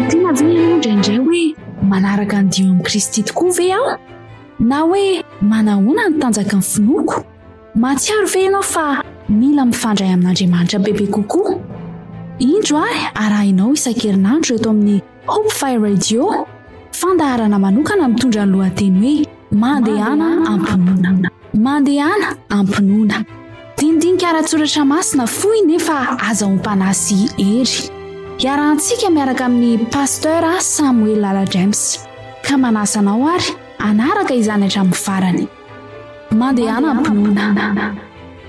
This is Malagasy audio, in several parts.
tena zany ianao indraindray hoe manaraka ny dio amin'i Kristy tokoa ve aho na hoe manahoana ny tanjaka ny finoako? Matsiaro ve ianao fa mila mifandray amin'Andriamanitra bebe kokoa? Indro arahinao isan-kerinandro eto amin'ny Hope Fire Radio fandaharana manokana mitondra ny lohateny hoe mandehana ampinoana. Mandehana ampinoana. Dindinika ara-tsoratra masina fohy nefa azahoam-panasy hery. Iarahantsika miaraka amin'ny pasteur Samuel Lala James. Ka manasanao ary anaraka izany hatramin'ny farany. Mandehana ampinoana.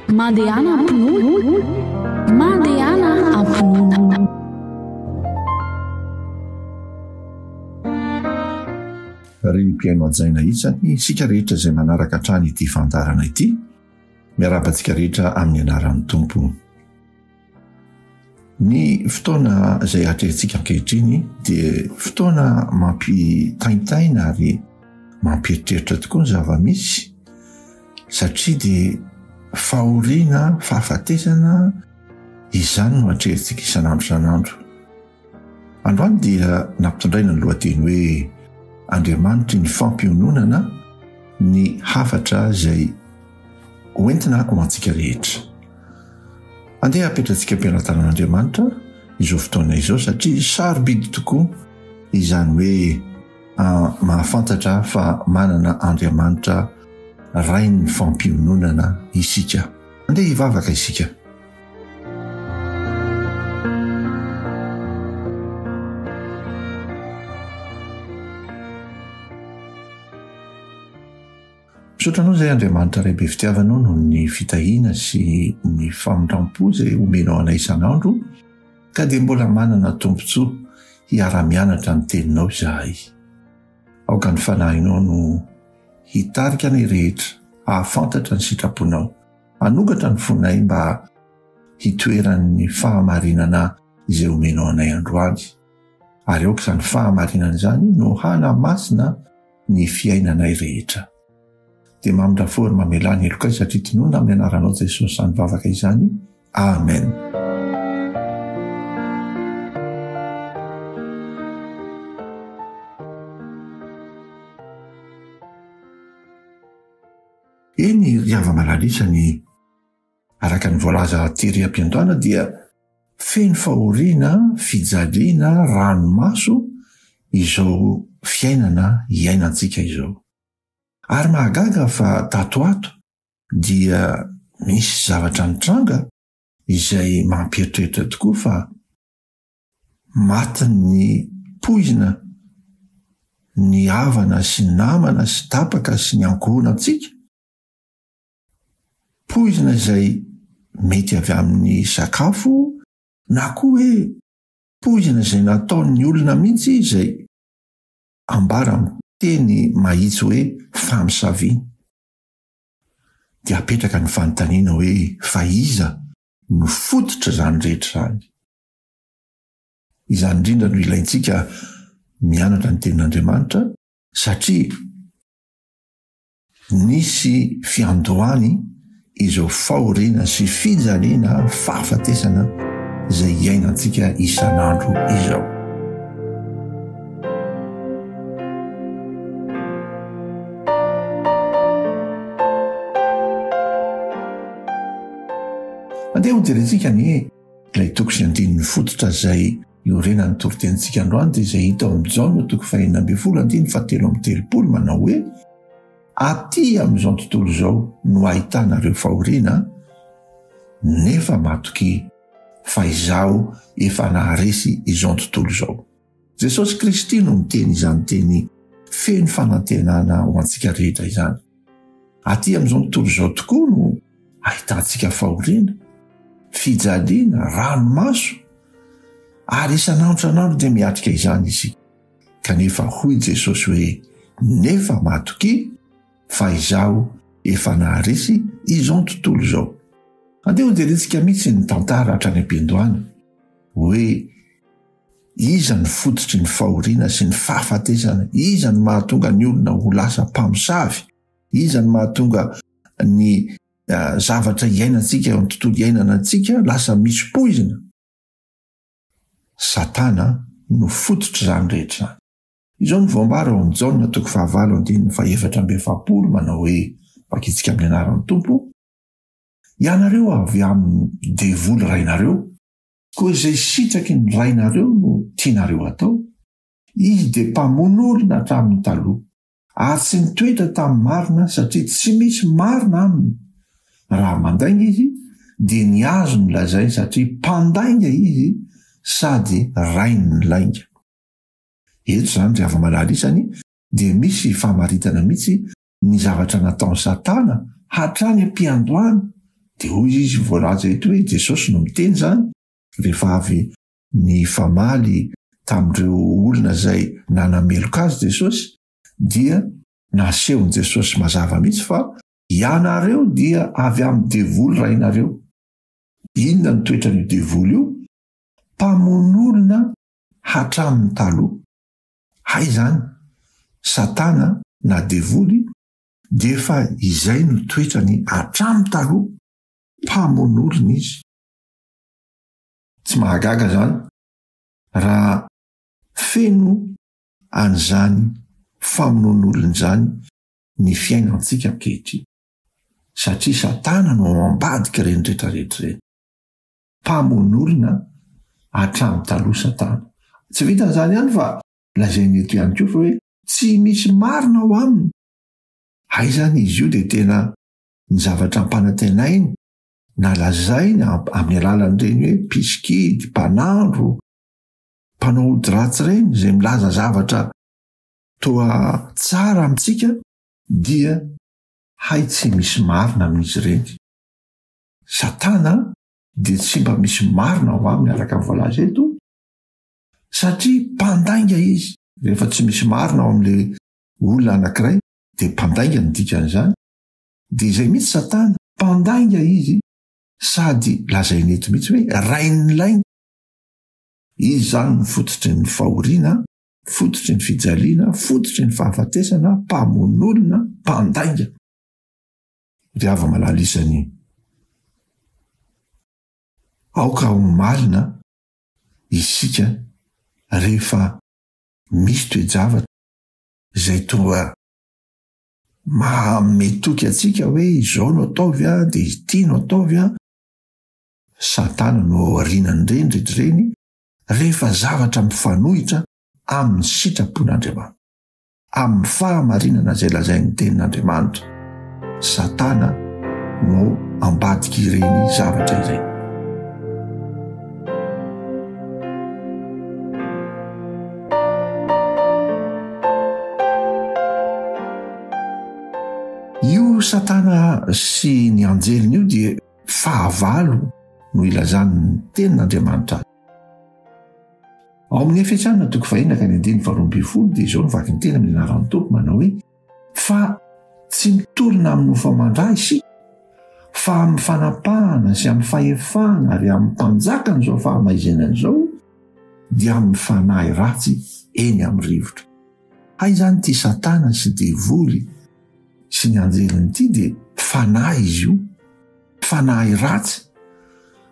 Mandehana ampinoana. Mandehana ampinoana. Ry mpiaino ajaina isany isika rehetra izay manaraka hatrany ity fandarana ity, miarabantsika rehetra amin'ny anaran'ny Tompo. Ny fotoana izay atrehantsika ankehitriny dia fotoana mampitaintaina ary mampieritreritra tokoa ny zava-misy, satria dia fahoriana, fahafatesana izany no atrehantsika isan'andro. Androany dia nampitondraina ny lohateny hoe Andriamanitra ny fampiononana ny hafatra izay hoentina ho antsika rehetra. Andeha apetratsika ampianatanan'Andriamanitra izao fotoana izao satria sarobidy tokoa izany hoe mahafantatra fa manana Andriamanitra ray ny fampiononana isika. Andeha hivavaka isika. Misotranao izay Andriamanitra ray be fitiavanao noho ny fitahiana sy ny famindrampo izay omenao anay isan'andro, ka dia mbola manana tombontsoa hiara-mianatra ny teninao izahay. Aoka ny fanahinao no hitarika ny rehetra, hahafantatra ny sitraponao, hanokatra ny fonay mba hitoeran'ny fahamarinana izay omenao anay androany. Ary aoka izany fahamarinana izany no hanamasina ny fiainanay rehetra. Dia mamindrafory mamelany elokay satria tinoana amin'ny anaranao Jesosy samy vavaka izany. Amen. Eny ry hava-malalisany araka ny voalaza tery am-piandohana dia feno fahoriana, fijaliana, ranomaso izao fiainana iainantsika izao. Ary mahagaga fa tatoato dia misy zavatra mitranga izay mampieritreritra tokoa fa maty ny poizina, ny havana sy namana sy tapaka sy ny ankohona antsika. Poizina izay mety avy amin'ny sakafo na koa hoe poizina izay nataon'ny olona mihitsy izay ambara teny mahitsy hoe famisaviana. Dia apetraka ny fanontaniana hoe fa iza no fototra izany rehetra izany. Izany indrindra no ilaintsika mianatra ny tenin'Andriamanitra satria nisy fiandohany izao fahoriana sy fijaliana, fahafatesana izay iainantsika isan'andro izao. Andeha hojerentsika ny ilay toko sy andininy fototra izay iorenany toritentsika androany dia izay hita ao amin'ny Jaona toko 4:7-7 manao hoe aty amin'izao tontolo izao no ahitanareo fahoriana nefa matoky fa izaho efa naharesy izao tontolo izao. Jesosy Kristy no miteny izany teny feno fanantenana ho antsika rehetra izany. Aty amin'izao tontolo izao tokoa no ahitantsika fahoriana, fijaliana, ranomaso, ary isan'andro dia miatrika izany izy. Kanefa hoy Jesosy hoe nefa matoky fa izaho efa naharesy izao tontolo izao. Andeha hojerentsika mihitsy ny tantara hatrany am-piandohana hoe iza ny fototry ny fahoriana sy ny fahafatesana, iza ny mahatonga ny olona ho lasa mpamosavy, iza ny mahatonga ny zavatra iainantsika amin'ny tontolo iainana antsika lasa misy poizina. Satana no fototra zany rehetra zany. Izao ny voambara ao amin'ny Jaona 9:7-7 manao hoe pakitsika amin'ny anaran'ny tompo. Ianareo avy amin'ny devoly rainareo, koa izay sitraky ny rainareo no tianareo atao. Izy dia mpamono olona hatramin'ny taloha, ary tsy nitoetra tamin'ny marina satria tsy misy marina aminy. Raha mandainga izy dia ny azo ny lazainy satria mpandainga izy sady rainy ny lainga. Eto zany ry ava-malala isany dia misy famaritana mihitsy ny zavatra nataony Satana hatrany am-piandohana. Dia hoy izy voalaza eto hoe Jesosy no miteny zany rehefa avy ny famaly tamin'ireo olona izay nanameloka azy Jesosy, dia nasehony Jesosy mazava mihitsy fa ianareo dia avy amin'ny devoly rainareo. Inona ny toetran'io devoly io? Mpamon'olona hatramin'ny taloha. Hay zany, Satana na devoly dia efa izay no toetrany hatramin'ny taloha, mpamon'olona izy. Tsy mahagaga zany raha feno an'izany famonon'olona izany ny fiainantsika ankehitriny, satria Satana no ambadika reny rehetrarehetra reny. Mpamon'olona hatramin'ny taloha Satana. Tsy vitan'izany ihany fa lazainy eto ihany koa fa hoe tsy misy marina ao aminy. Hay zany izy io dia tena ny zavatra ampanantenainy nalazainy amin'ny alalan'ireny hoe mpiskidy, mpanandro, mpanao ody ratsy ireny izay milaza zavatra toa tsara amintsika, dia hay tsy misy marina amin'izy ireny. Satana dia tsy mba misy marina ao aminy araka ny voalaza eto, satria mpandainga izy. Rehefa tsy misy marina ao amin'ilay olona anankiray dia mpandainga ny dikan'izany. Dia izay mihitsy Satana, mpandainga izy sady lazainy eto mihitsy hoe rainy lainga. Izy zany ny fototry ny fahoriana, fototry ny fijaliana, fototry ny fahafatesana, mpamon'olona, mpandainga. Ry ava-malala isany aoka ho malina isika rehefa misy toe-javatra izay tonga metoky atsika hoe izao no ataovy a, dia ity no ataovy a. Satana no aorinany reny rehetrareny rehefa zavatra mifanohitra amin'ny sitrapon'Andriamanitra, amin'ny fahamarinana izay lazain'ny tenin'Andriamanitra. Satana no ambadika ireny zavatra ireny. Io Satana sy ny anjeliny io dia fahavalo no ilazan'ny tenin'Andriamanitra. Ao amin'ny Efesanina 4:1-12 dia izao novaky ny tena amin'ny anaran'ny Tompo manao hoe fa tsy mitolona amin'ny nofamandray isika, fa amin'ny fanapahana sy amin'ny fahefana ary amin'ny mpanjakana izao fahamaizanana izao, dia amin'ny fanahy ratsy eny amin'ny rivotra. Hay zany ity Satana sy devoly sy ny anjeliny ity dia fanahy izy io, fanahy ratsy,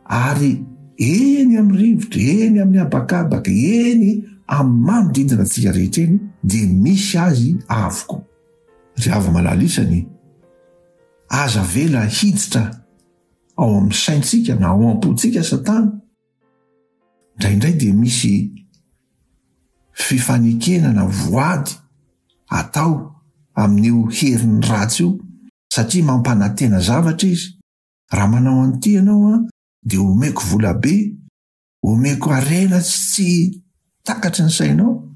ary eny amin'ny rivotra, eny amin'ny abakabaka, eny amin'ny manodidina antsika rehetra eny dia misy azy avokoa. Ry ava-malala isany aza vela hiditra ao amin'ny saintsika na ao am-pontsika Satana. Indraindray dia misy fifanekenana voady atao amin'io herin'ny ratsy io, satria mampanantena zavatra izy. Raha manao an'ity ianao dia omeko vola be, omeko arena tsy takatry ny sainao.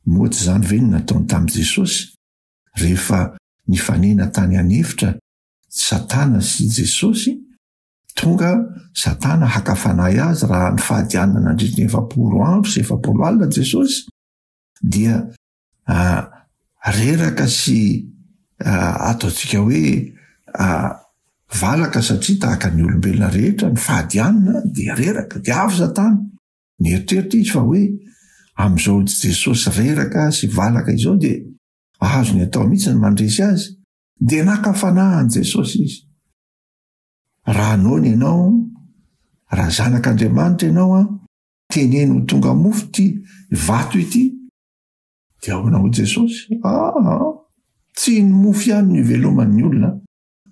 Moatsy izany ve no nataony tamin'i Jesosy rehefa nifanena tany anefitra Satana sy Jesosy? Tonga Satana hakafanay azy raha ny fahadianana nandritra 7 andro sy 7 alina Jesosy, dia reraka sy ataontsika hoe valaka, satria tahaka ny olombelona rehetra ny fahadianana dia reraka, dia avy Satana. Nieritreritra izy fa hoe amin'izao Jesosy reraka sy valaka izao dia azo ny atao mihitsy ny mandresy azy, dia nakafanahan Jesosy izy. Raha nony ianao, raha zanak'Andriamanitra ianao teneno tonga mofo ty vato ity dia ahoana ho Jesosy tsy ny mofo ihany ny iveloman'ny olona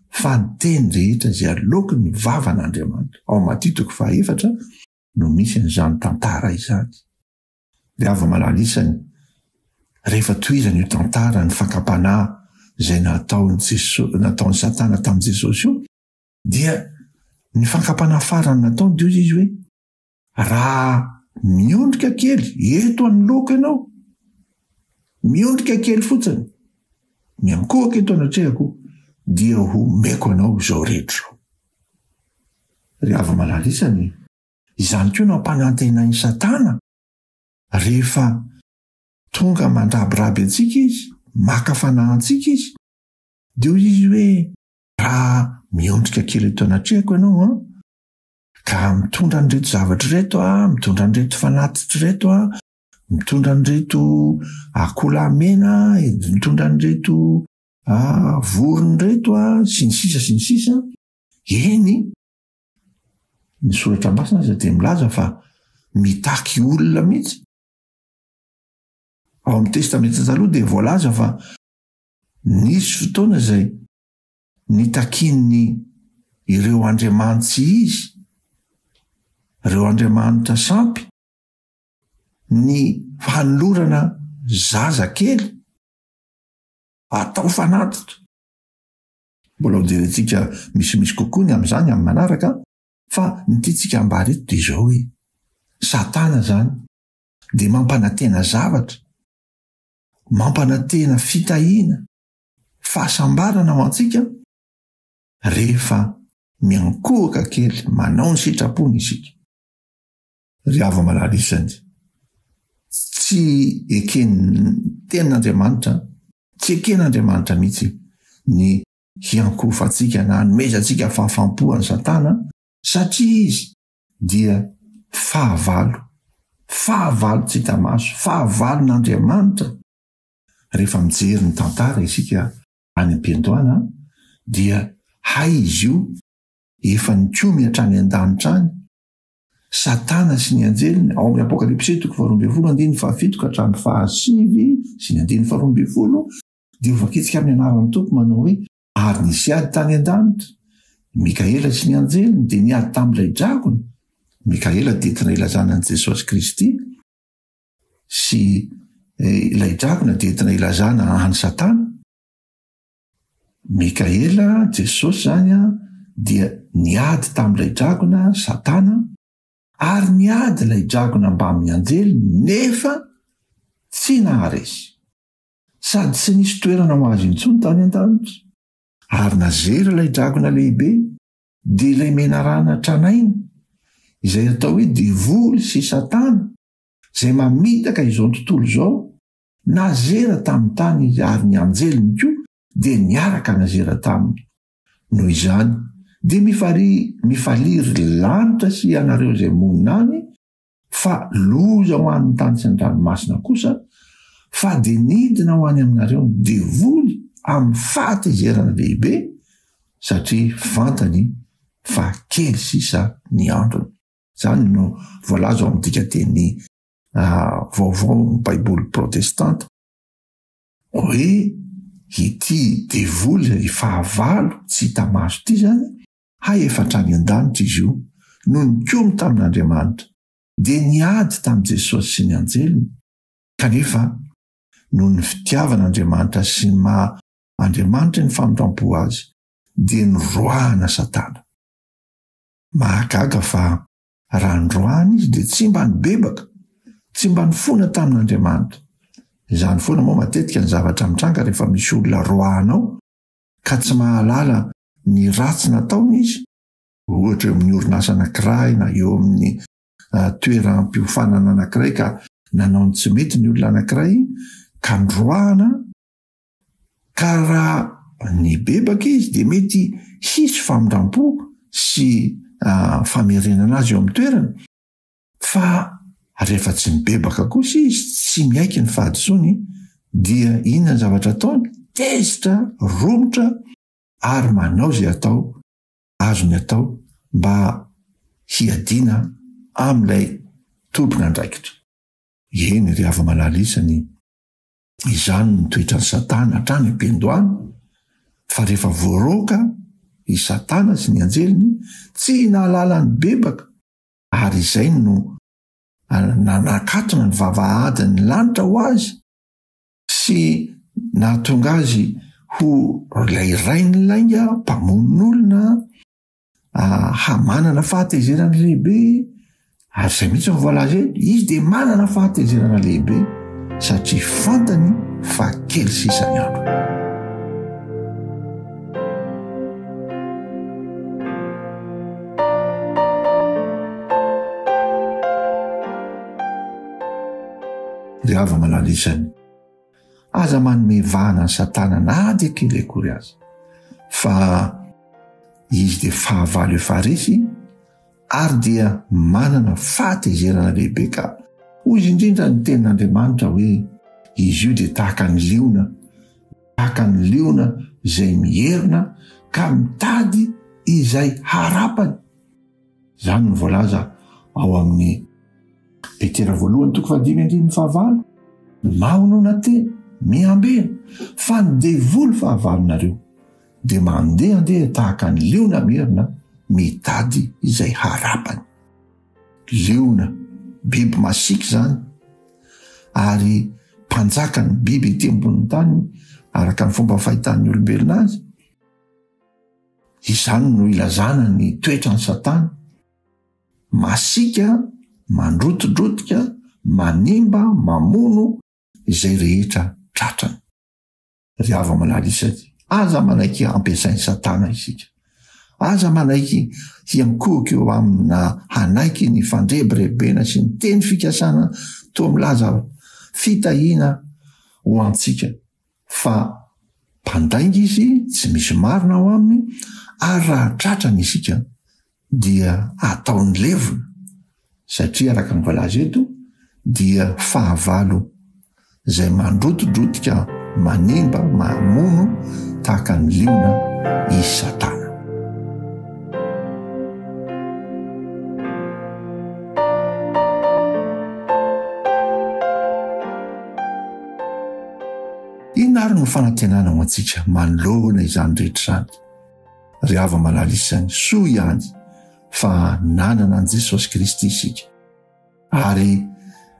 fa ny teny rehetra zay aloky ny vavan'Andriamanitra. Ao Matitoko 4 no misy n'izany tantara izany. Dia avy malala isany rehefa tohizany io tantara ny fakapanahy zay nataony Satana tamin'i Jesosy io, dia ny fakapanahy farany nataony Dio izy hoe raha miondrika kely eto anoloko ianao, miondrika kely fotsiny, miankohaka eto anatrehako, dia ho meko anao zao rehetra zao. Ry avy malala isany izany koa no ampanantenainy Satana rehefa tonga mandrabiraby antsika izy, maka fanahy antsika izy, dia izy hoe raha miondrika kely eto anatrehako ianao ka mitondra an'ireto zavatra reto mitondra an'ireto fanatitra reto mitondra an'ireto akolamena, mitondra an'ireto vorony reto sy ny sisa eny ny soratra masina aza dia milaza fa mitaky olona mihitsy. Ao amin'ny testamenta taloha dia voalaza fa nisy fotoana zay nitakin'ny ireo andriamanitsy izy, ireo andriamanitra sampy, ny fanolorana zaza kely atao fanatitra. Mbola ho jerentsika misimisy kokoa ny amin'izany amin'ny manaraka, fa nytiantsika ambary eto dia izao hoe Satana zany dia mampanantena zavatra, mampanantena fitahiana, fahasambarana ho antsika rehefa miankohaka kely manao ny sitrapony isika. Ry ava malala isany tsy ekeny ten'Andriamanitra, tsy eken'Andriamanitra mihitsy ny hiankofantsika na nomezantsika fahafampoany Satana, satria izy dia fahavalo tsy hita maso, fahavalon'Andriamanitra. Rehefa mijery ny tantara isika any am-piandohana dia hay izy io efa nikomy hatrany an-danitra any. Satana sy ny anjeliny ao amin'ny Apokalipsy 2:7-9 dia ovaketsika amin'ny anaran'ny Tompo manao hoe ary nisy ady tany an-danitra Mikaela sy ny anjeliny dia niady tamin'ilay dragona. Mikaela dientina ilazana an'i Jesosy Kristy sy ilay dragona dientina ilazana any Satana. Mikaela, Jesosy zany dia niady tamin'ilay dragona Satana, ary niady ilay dragona mba amin'ny anjely nefa tsy naharesy, sady tsy nisy toerana ho azy intsony tany an-danitra. Ary nazery ilay dragona lehibe dia ilay menarana tranainy izay atao hoe divoly sy Satana, izay mamitaka izao tontolo izao, nazera tamin'ny tany izy, ary ny anjeliny koa dia niaraka nazera taminy. Noho izany dia mifaliry lanitra sy anareo izay monina any, fa loza ho an'ny tany sy ny ranomasina kosa, fa dia nidina ho any aminareo ny divoly amin'ny fahatezerana lehibe, satria fantany fa kely sisa ny androny. Zany no voalaza ao amin'ity teny vaovao Baiboly protestanta hoe ity divoly fahavalo tsy hita maso ity zany hay efa hatrany an-danitra izy io no nikomy tamin'Andriamanitra dia niady tamin'i Jesosy sy ny anjeliny, kanefa noho ny fitiavan'Andriamanitra sy ny maha Andriamanitra ny famindrampo azy dia noroahana Satana. Mahagaga fa raha noroahana izy dia tsy mba nibebaka, tsy mba nifona tamin'Andriamanitra. Izany foana moa matetika ny zavatra mitranga rehefa misy olona roahanao ka tsy mahalala ny ratsy nataony izy, ohatra eo amin'ny orinasa anankiray na eo amin'ny toeram-piofanana anankiray ka nanao ny tsy mety ny olona anankiray ka noroahana, ka raha nibebaka izy dia mety hisy famindrampo sy famerenana azy eo amin'ny toerana. Fa rehefa tsy mibebaka kosa izy, tsy miaiky ny fahadisoany, dia inona ny zavatra ataony? Tezitra, romotra, ary manao izay azony atao mba hiadiana amin'ilay tompona andraikitra. Eny ry hava-malala isany izany ny toetrany Satana hatrany ampendoany, fa rehefa voaroka i Satana sy ny anjeliny tsy nahalala ny bebaka, ary izay no nanakatona ny vavahadiny lanitra ho azy sy nahatonga azy ho lay rainy lainga mpamonon'olona hamanana fahatezerana lehibe. Ary izay mihitsy voalaza eto, izy dia manana fahatezerana lehibe satria fantany fa kely sisa ny andro. Ry hava-malala isany, aza manome vahana ny Satana na dia kely akory azy, fa izy dia fahavalo efa resy ary dia manana fahatezerana lehibe, ka hoy izy indrindra ny tenin'Andriamanitra hoe izy io dia tahaka ny liona izay mierina ka mitady izay harapany. Izany ny voalaza ao amin'ny Petera 1:5-9, mahonona tena miambena fa ny devoly fahavalonareo dia mandehandeha tahaka ny liona mierina mitady izay harapany. Liona biby masiaka zany, ary mpanjaka ny biby ety ambony tany araka ny fomba fahitan'ny olombelona azy. Izany no ilazana ny toetra ny Satana: masiaka, mandrotodrotika, manimba, mamono izay rehetra tratrany. Ry hava-malala isany, aza manaiky ampiasain'ny Satana isika, aza manaiky hiankohika eo amina hanaiky ny fandrebirebena sy ny teny fikasana toa milaza fitahiana ho antsika, fa mpandainga izy tsy misy marina ao aminy, ary raha tratrany isika dia ataony levona, satria araka ny voalaza eto dia fahavalo izay mandrotodrotika, manimba, mamono tahaka ny liona i Satana. Inary no fanantenana ho antsika manolona izany rehetra izany. Ry hava-malala isany, soa ihany fa nanana an Jesosy Kristy isika, ary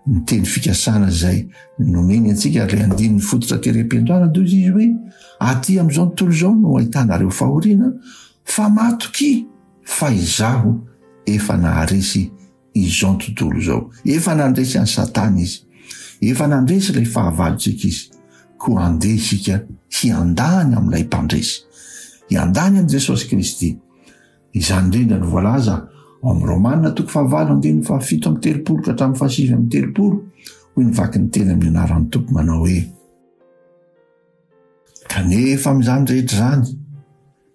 ny teny fikasana izay nomeny antsika ilay 9 fototra terem-piandohana doa izy hoe aty amin'izao tontolo izao no ahitanareo fahoriana, fa matoki fa izaho efa naharesy izao tontolo izao. Efa nandresy any Satana izy, efa nandresy ilay fahavalontsika izy, koa andeha isika hiandany amin'ilay mpandresy, hiandany amin'i Jesosy Kristy. Izany indrindra ny voalaza ao amin'ny Romanina 5:7-30 hoy ny vaky ny teny amin'ny anaran'ny Tompo manao hoe: kanefa amin'izany rehetra izany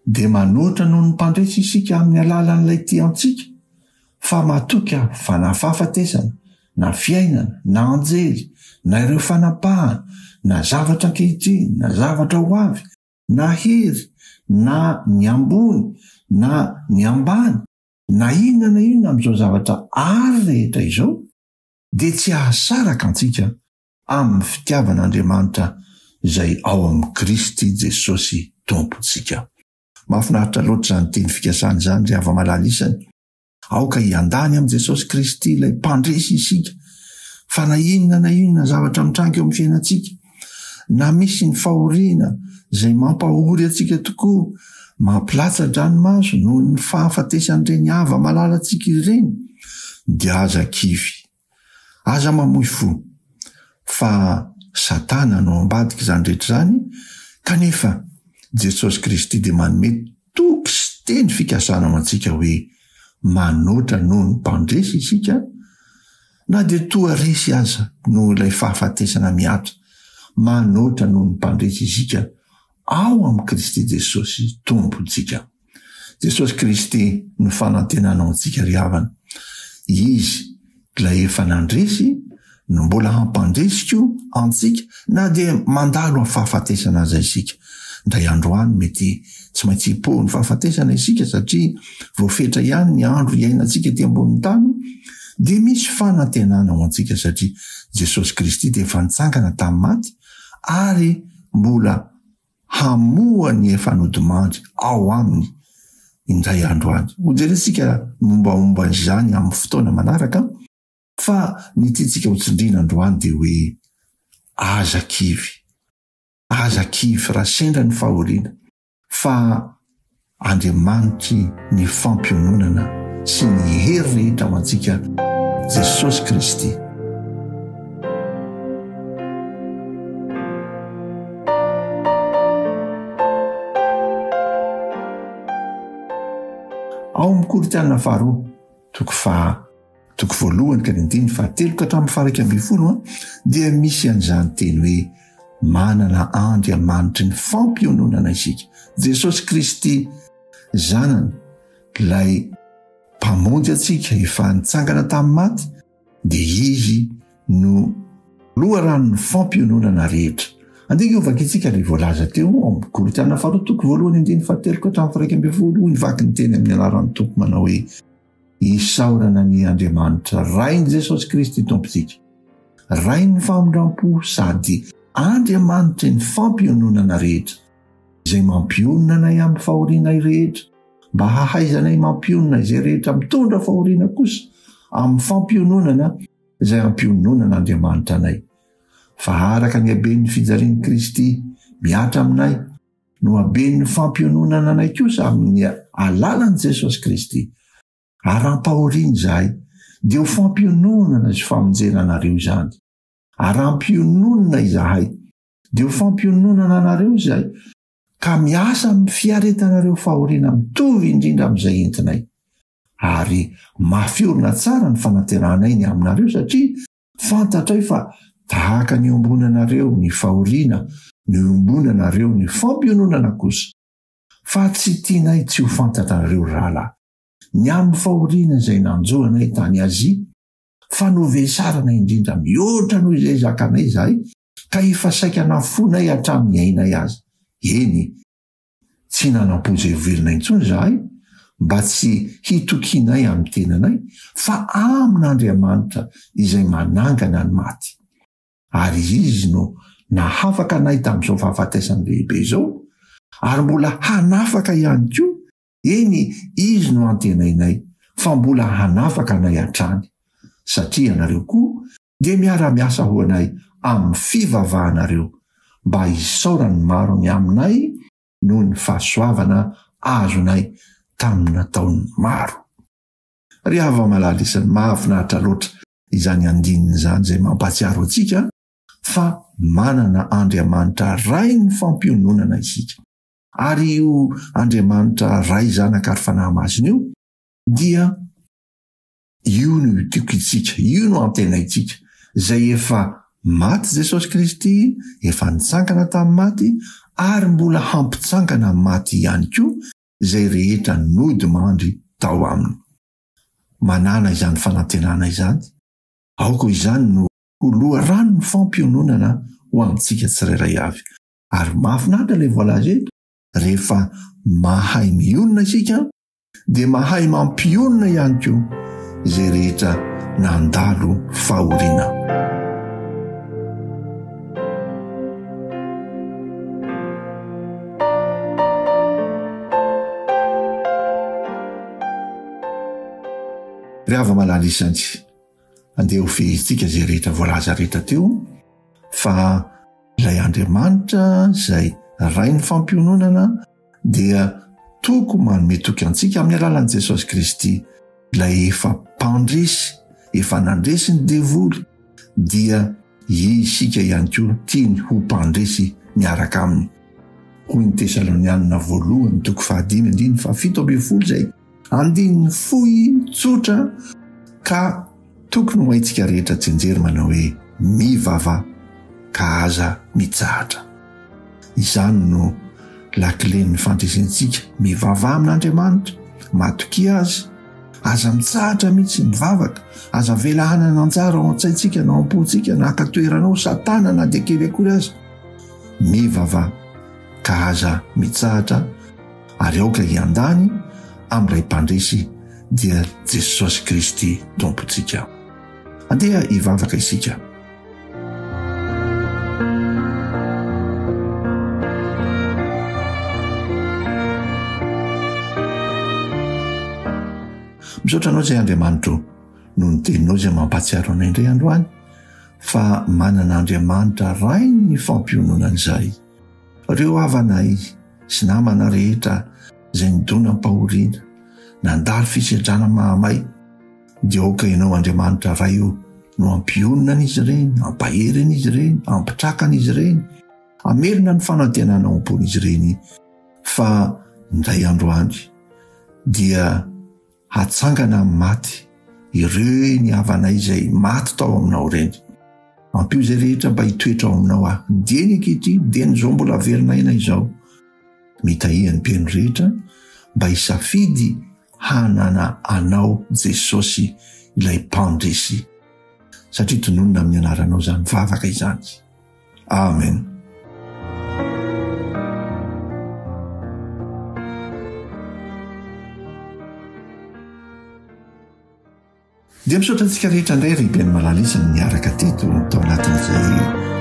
dia manoatra noho ny mpandresy isika amin'ny alalan'ilay tiantsika, fa matoka fa na fahafatesana, na fiainana, na anjely, na ireo fanapahana, na zavatra ankehitriny, na zavatra ho avy, na hery, na ny ambony, na ny ambany, na inona amin'izao zavatra ary rehetra izao, dia tsy ahasaraka antsika amin'ny fitiavan'Andriamanitra izay ao amin'ny Kristy Jesosy Tompontsika. Mahafinaritra loatra izany teny fikasana izany, ry hava-malala isany. Aoka hiandany amin'i Jesosy Kristy ilay mpandresy isika, fa na inona zavatra mitrango eo amin'ny fiainantsika, na misy ny fahoriana izay mampahory antsika tokoa, mampilatsa-dranomaso noho ny fahafatesan'ireny hava-malala antsika ireny, dia aza kivy, aza mamoy fo, fa Satana no ambadika izany rehetra izany. Kanefa Jesosy Kristy dia manome toky sy teny fikasana ho antsika hoe manoatra noho ny mpandresy isika, na dia toa resy aza noho ilay fahafatesana miatra, manoatra noho ny mpandresy isika ao amin'ny Kristy Jesosy Tompontsika. Jesosy Kristy no fanantenana ao antsika ry havana. Izy ilay efa nandresy no mbola hampandresy koa antsika, na dia mandalo amin'ny fahafatesana aza isika. Ndray androany mety tsy maintsy hipoha ny fahafatesana isika, satria voafetra ihany ny andro iainantsika ety ambony tany, dia misy fanantenana ho antsika satria Jesosy Kristy dia efa nitsangana tamin'ny maty ary mbola hamoany efa nodimandry ao aminy indray andro any. Ho jerentsika mombamomba izany amin'ny fotoana manaraka fa ny tiantsika ho tsindriana androany dia hoe aza kivy raha sendra ny fahoriana fa Andriamanitry ny fampiononana sy ny hery rehetra ho antsika Jesosy Kristy. Ao amin'ny Korintana faharoa toko voalohany ka ny 13 ka hatramin'ny 14 dia misy an'izany teny hoe manana Andriamanitry ny fampiononana isika. Jesosy Kristy zanany lay mpamonjy atsika efa nitsangana tamin'ny maty dia izy no loharanon'ny fampiononana rehetra. Andika ovakitsika ilay voalaza teo amin'ny Korintana faharoa toko voalohany 13 ka hatramin'ny 14 nivaky ny teny amin'ny anaran'ny tompo manao hoe isaorana ny Andriamanitra rainy Jesosy Kristy tompontsika rainy famondram-po sady Andriamanitry ny fampiononana rehetra izay mampionona anay amin'ny fahorianay rehetra mba hahaizanay mampionona izay rehetra mitondra fahoriana kosa amin'ny fampiononana izay ampiononana Andriamanitra anay. Fa araka ny haben'ny fijalian'i Kristy miatra aminay no haben'ny fampiononana anay kosa amin'ny alalan'i Jesosy Kristy. Arampahoriana izahay dia ho fampiononana sy famonjena anareo izany. Arampiononana izahay dia ho fampiononana anareo izahay ka miasa amin'ny fiaretanareo fahoriana mitovy indrindra amin'izay entinay. Ary mafiorina tsara ny fanantenanay ny aminareo satria fantatray fa tahaka ny ombonanareo ny fahoriana ny ombonanareo ny fampiononana kosa. Fa tsy tianay tsy ho fantatrareo rahalahy ny amin'ny fahoriana izay nanjoanay tany Azia fa novesarana indrindra mihoatra noho izay zakanay izahay ka efa saika nafonay hatramin'ny ainay azy. Eny, tsy nanam-poza velona intsony izahay mba tsy hitokinay amin'ny tenanay fa amin'Andriamanitra izay manangana ny maty. Ary izy no nahafaka anay tamin'izao fahafatesany lehibe izao ary mbola hanafaka ihany koa. Eny, izy no antenainay fa mbola hanafaka anay hatrany satria anareo koa dia miara-miasa ho anay amin'ny fivavahanareo mba hisaorany maro ny aminay noho ny fahasoavana azonay tamin'ny nataony maro. Ry hava-malala isan'ny mahafinaritra loatra izany andininy izany izay mampatsiaro antsika fa manana Andriamanitra ray ny fampiononana isika. Ary io Andriamanitra ray zanaka ary fanahy masina io dia io no tiako itsika, io no antenaitsika izay efa maty Jesosy Kristy, efa nitsangana tamin'ny maty ary mbola hampitsangana amin'ny maty ihany koa izay rehetra nodimandry tao aminy. Manana izany fanantenana izany, aoko izany no ho loharano ny fampiononana ho antsika tsirairay avy. Ary mahafinaritra ilay voalaza eto, rehefa mahay mionona isika dia mahay mampionona ihany koa izay rehetra nandalo fahoriana. Ry hava-malala isany andeha ho fehizitsika izay rehetra voalaza rehetra teo fa ilay Andriamanitra izay ray ny fampiononana dia toko manome toky antsika amin'ny alalan'i Jesosy Kristy ilay efa mpandresy, efa nandresy ny devoly dia isika ihany koa tiany ho mpandresy miaraka aminy. Hoy ny Tesalonianina voalohany toko 5:7 izay andininy fohy tsotra ka tokony ho haintsika rehetra tsenjery manao hoe mivava ka aza mitsahatra. Izany no lakilen'ny fandresentsika mivava amin'Andriamanitra, matoky azy, aza mitsahatra mihitsy mivavaka, aza vela hanana anjara ao an-tsaintsika na am-pontsika na hakatoeranao satana na dia kely akory azy. Mivava ka aza mitsahatra ary aoka hiandany amin'ilay mpandresy dia jesosy kristy tompontsika. Andeha hivavaka isika. misaotra anao izay Andriamanitro no ny teninao izay mampatsiaro anay indray androany fa manana Andriamanitra ray ny fampiononan'izay. Ireo havanay sy namana rehetra izay nidona ampahoriana nandalo fisedrana mahamay dia aoka ianao Andriamanitra ray io no ampiononan'izy ireny, ampaheren'izy ireny, ampitrakan'izy ireny, amelona ny fanantenana ao am-pon'izy ireny fa indray androany dia hatsangana amin'ny maty ireo ny havanay izay maty tao aminao ireny. Ampio izay rehetra mba hitoetra ao aminao aho. Dia ny ankehitriny, dia ny zao mbola verinaina izao. Mitahia ny mpiaino rehetra mba hisafidy hanana anao Jesosy ilay mpandresy. Satria tononona amin'ny anaranao izany vavaka izany. Amen. Dia misaotra antsika rehetra indray ry mpiaino malalisa ny miaraka teto tao anatin'izay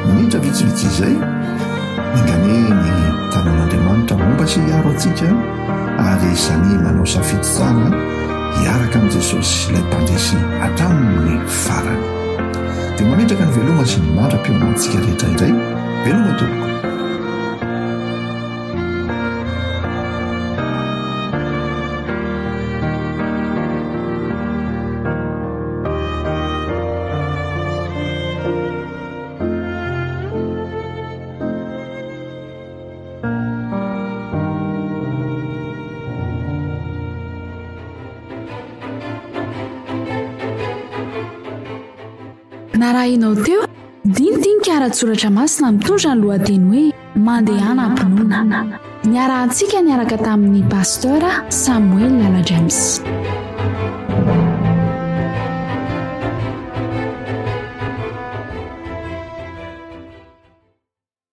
minitra vitsivitsy izay mingane ny tanan'Andriamanitra momba sy hiaro antsika ary samy manao safidy tsara hiaraka amin'i Jesosy ilay mpandresy hatramin'ny farany. Dia mametraka ny veloma sy ny mandra-peo amintsika rehetra indray. Veloma tompoko. Narahinao teo dinidinika ara-tsoratra masina mitondra ny lohateny hoe mandehana ampinoana. Niarahantsika niaraka tamin'ny pasteur Samuel Lala James.